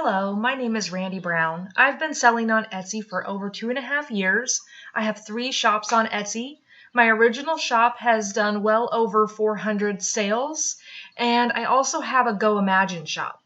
Hello, my name is Randy Brown. I've been selling on Etsy for over 2.5 years. I have 3 shops on Etsy. My original shop has done well over 400 sales, and I also have a Go Imagine shop.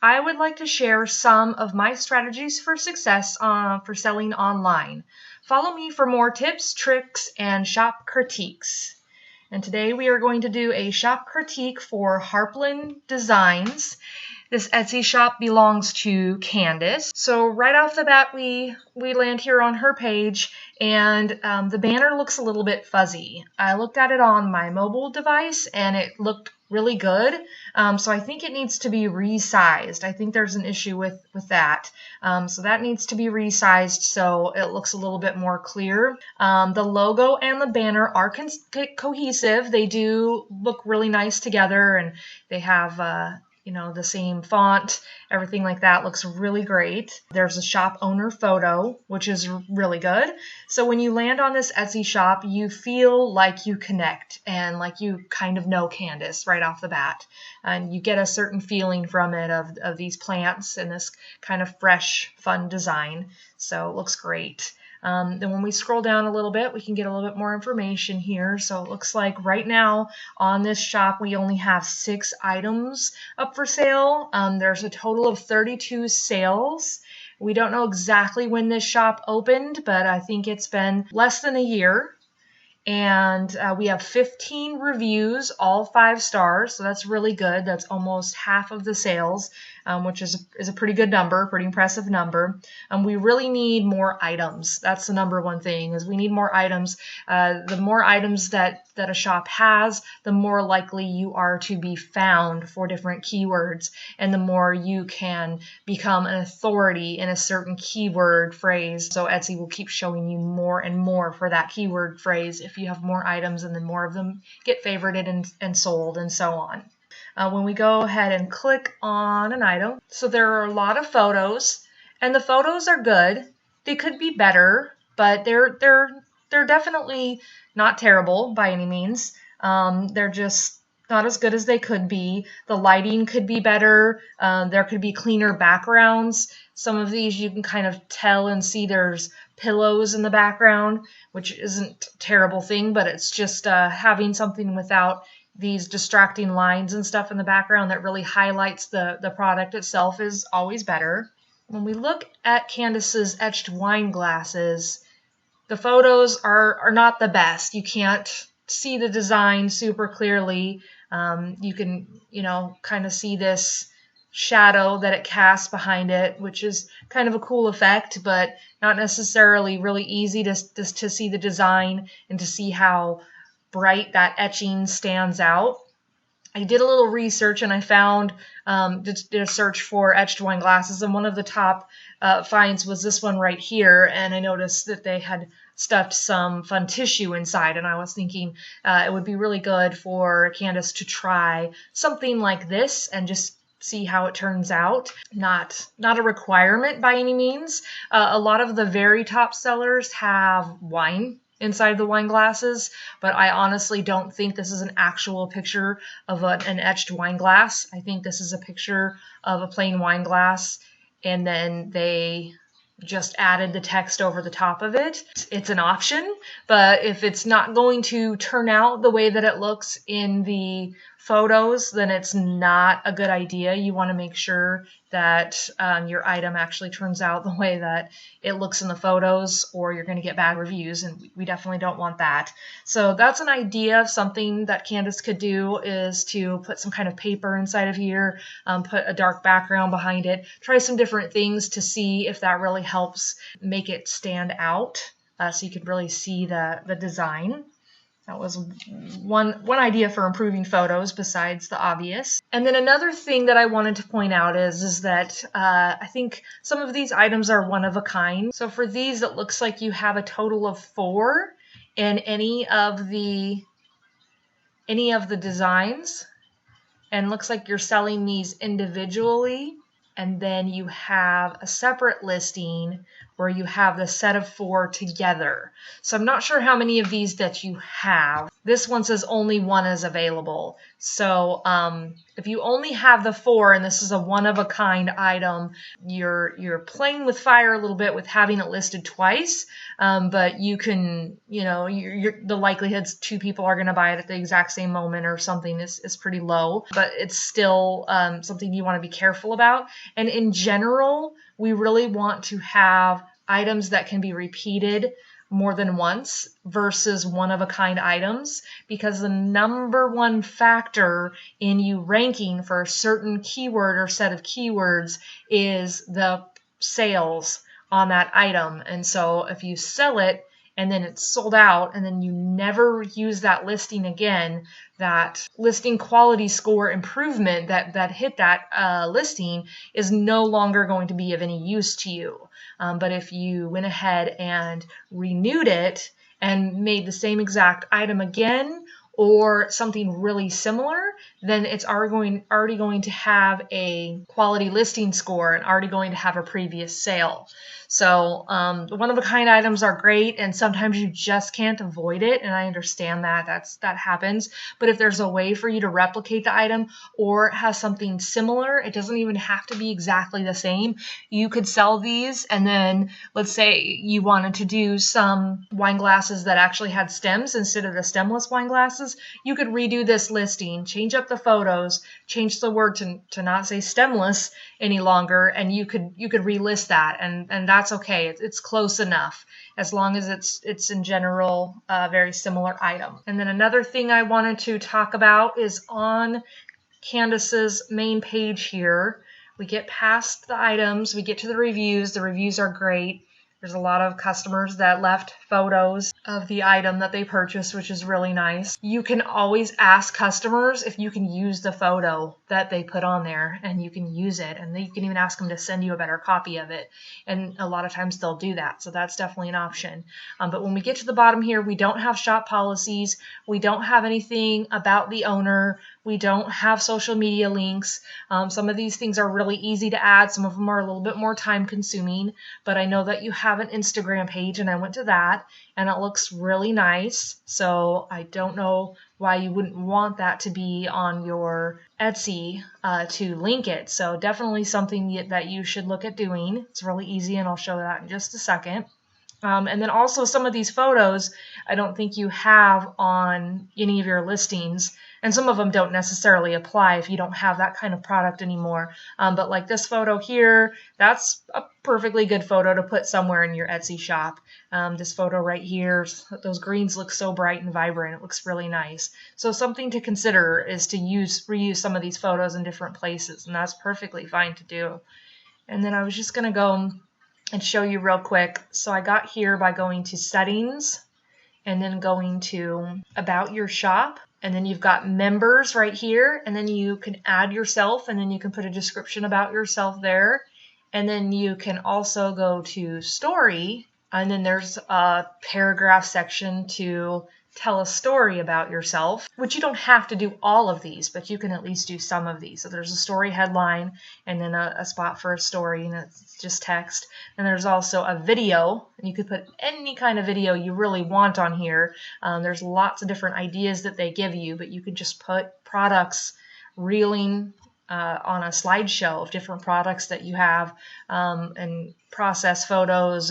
I would like to share some of my strategies for success for selling online. Follow me for more tips, tricks, and shop critiques. And today we are going to do a shop critique for Harplen Designs. This Etsy shop belongs to Candace. So right off the bat, we land here on her page, and the banner looks a little bit fuzzy. I looked at it on my mobile device, and it looked really good. So I think it needs to be resized. I think there's an issue with that. So that needs to be resized so it looks a little bit more clear. The logo and the banner are cohesive. They do look really nice together, and they have the same font, everything like that looks really great. There's a shop owner photo, which is really good. So when you land on this Etsy shop, you feel like you connect and like you kind of know Candace right off the bat. And you get a certain feeling from it of these plants and this kind of fresh, fun design. So it looks great. Then when we scroll down a little bit, we can get a little bit more information here. So it looks like right now on this shop, we only have 6 items up for sale. There's a total of 32 sales. We don't know exactly when this shop opened, but I think it's been less than a year. And we have 15 reviews, all 5 stars, so that's really good. That's almost half of the sales, which is a pretty good number, pretty impressive number. We really need more items. That's the number one thing, is we need more items. The more items that a shop has, the more likely you are to be found for different keywords, and the more you can become an authority in a certain keyword phrase. So Etsy will keep showing you more and more for that keyword phrase if you have more items, and then more of them get favorited and sold and so on. When we go ahead and click on an item, so there are a lot of photos, and the photos are good. They could be better, but they're definitely not terrible by any means. They're just not as good as they could be. The lighting could be better. There could be cleaner backgrounds. Some of these you can kind of tell and see there's pillows in the background, which isn't a terrible thing, but it's just having something without these distracting lines and stuff in the background that really highlights the product itself is always better. When we look at Candace's etched wine glasses, the photos are not the best. You can't see the design super clearly. You can, kind of see this shadow that it casts behind it, which is kind of a cool effect, but not necessarily really easy to see the design and to see how bright that etching stands out. I did a little research, and I found, did a search for etched wine glasses, and one of the top finds was this one right here, and I noticed that they had stuffed some fun tissue inside, and I was thinking it would be really good for Candace to try something like this and just see how it turns out. Not a requirement by any means. A lot of the very top sellers have wine inside the wine glasses, but I honestly don't think this is an actual picture of an etched wine glass. I think this is a picture of a plain wine glass, and then they just added the text over the top of it. It's an option, but if it's not going to turn out the way that it looks in the photos, then it's not a good idea. You want to make sure that your item actually turns out the way that it looks in the photos, or you're going to get bad reviews, and we definitely don't want that. So that's an idea of something that Candace could do, is to put some kind of paper inside of here, put a dark background behind it, try some different things to see if that really helps make it stand out, so you can really see the design. That was one idea for improving photos besides the obvious. And then another thing that I wanted to point out is that I think some of these items are one of a kind. So for these, it looks like you have a total of 4 in any of the designs, and looks like you're selling these individually. And then you have a separate listing where you have the set of 4 together. So I'm not sure how many of these that you have. This one says only 1 is available. So if you only have the 4 and this is a one-of-a-kind item, you're playing with fire a little bit with having it listed twice. But you can, the likelihoods 2 people are going to buy it at the exact same moment or something is pretty low. But it's still something you want to be careful about. And in general, we really want to have items that can be repeated more than once versus one-of-a-kind items, because the number one factor in you ranking for a certain keyword or set of keywords is the sales on that item. And so if you sell it and then it's sold out and then you never use that listing again, that listing quality score improvement that hit that listing is no longer going to be of any use to you. But if you went ahead and renewed it and made the same exact item again or something really similar, then it's already going to have a quality listing score and already going to have a previous sale. So the one-of-a-kind items are great, and sometimes you just can't avoid it, and I understand that happens. But if there's a way for you to replicate the item or has something similar, it doesn't even have to be exactly the same. You could sell these, and then let's say you wanted to do some wine glasses that actually had stems instead of the stemless wine glasses. You could redo this listing, change up the photos, change the word to not say stemless any longer, and you could relist that, and that's okay. It's close enough as long as it's in general a very similar item. And then another thing I wanted to talk about is on Candace's main page here. We get past the items, we get to the reviews. The reviews are great. There's a lot of customers that left photos of the item that they purchased, which is really nice. You can always ask customers if you can use the photo that they put on there, and you can use it, and you can even ask them to send you a better copy of it. And a lot of times they'll do that, so that's definitely an option. But when we get to the bottom here, we don't have shop policies. We don't have anything about the owner. We don't have social media links. Some of these things are really easy to add. Some of them are a little bit more time consuming, but I know that you have an Instagram page, and I went to that, and it looks really nice. So I don't know why you wouldn't want that to be on your Etsy to link it. So definitely something that you should look at doing. It's really easy, and I'll show that in just a second. And then also some of these photos I don't think you have on any of your listings, and some of them don't necessarily apply if you don't have that kind of product anymore. But like this photo here, that's a perfectly good photo to put somewhere in your Etsy shop. This photo right here, those greens look so bright and vibrant. It looks really nice. So something to consider is to reuse some of these photos in different places, and that's perfectly fine to do. And then I was just going to go and show you real quick. So I got here by going to settings and then going to about your shop, and then you've got members right here, and then you can add yourself, and then you can put a description about yourself there, and then you can also go to story, and then there's a paragraph section to tell a story about yourself, which you don't have to do all of these, but you can at least do some of these. So there's a story headline and then a spot for a story, and it's just text. And there's also a video, and you could put any kind of video you really want on here. There's lots of different ideas that they give you, but you could just put products reeling on a slideshow of different products that you have, and process photos,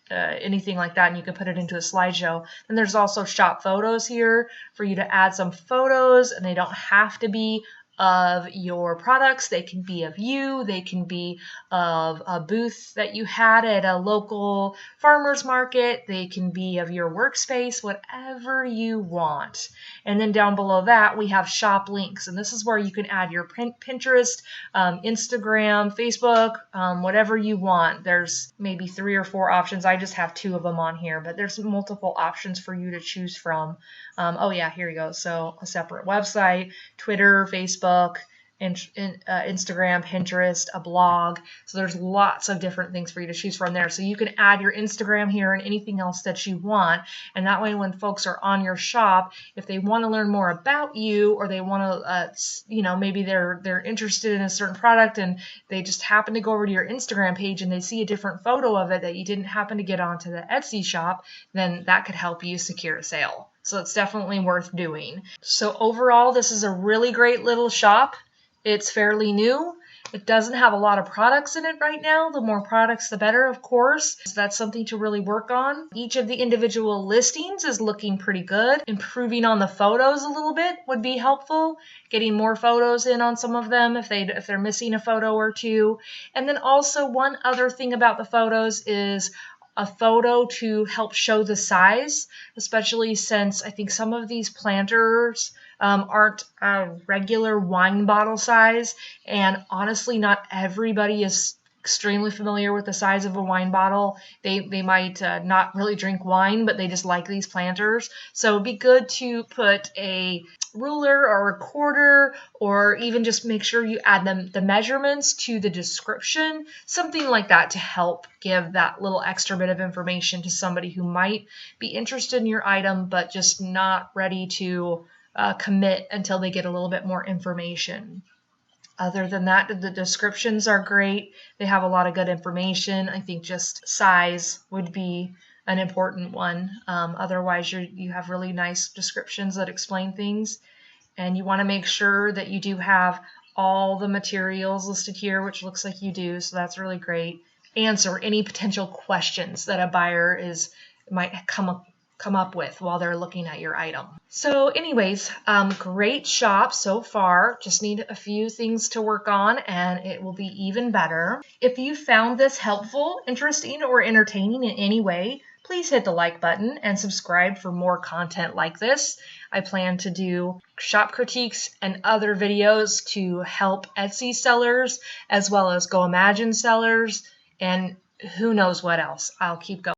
anything like that, and you can put it into a slideshow. And there's also shop photos here for you to add some photos, and they don't have to be of your products. They can be of you. They can be of a booth that you had at a local farmer's market. They can be of your workspace, whatever you want. And then down below that, we have shop links. And this is where you can add your Pinterest, Instagram, Facebook, whatever you want. There's maybe 3 or 4 options. I just have 2 of them on here, but there's multiple options for you to choose from. Oh yeah, here you go. So a separate website, Twitter, Facebook, Instagram, Pinterest, a blog. So there's lots of different things for you to choose from there. So you can add your Instagram here and anything else that you want. And that way when folks are on your shop, if they want to learn more about you, or they want to, maybe they're interested in a certain product and they just happen to go over to your Instagram page and they see a different photo of it that you didn't happen to get onto the Etsy shop, then that could help you secure a sale. So it's definitely worth doing. So overall, this is a really great little shop. It's fairly new. It doesn't have a lot of products in it right now. The more products, the better, of course. So that's something to really work on. Each of the individual listings is looking pretty good. Improving on the photos a little bit would be helpful. Getting more photos in on some of them if they're missing a photo or two. And then also one other thing about the photos is a photo to help show the size, especially since I think some of these planters aren't a regular wine bottle size, and honestly not everybody is extremely familiar with the size of a wine bottle. They might not really drink wine, but they just like these planters. So it'd be good to put a ruler or a quarter, or even just make sure you add the measurements to the description, something like that, to help give that little extra bit of information to somebody who might be interested in your item but just not ready to commit until they get a little bit more information. Other than that, the descriptions are great. They have a lot of good information. I think just size would be an important one. Otherwise, you have really nice descriptions that explain things. And you want to make sure that you do have all the materials listed here, which looks like you do, so that's really great. Answer any potential questions that a buyer might come up with while they're looking at your item. So anyways, great shop so far. Just need a few things to work on and it will be even better. If you found this helpful, interesting, or entertaining in any way, please hit the like button and subscribe for more content like this. I plan to do shop critiques and other videos to help Etsy sellers as well as Go Imagine sellers, and who knows what else. I'll keep going.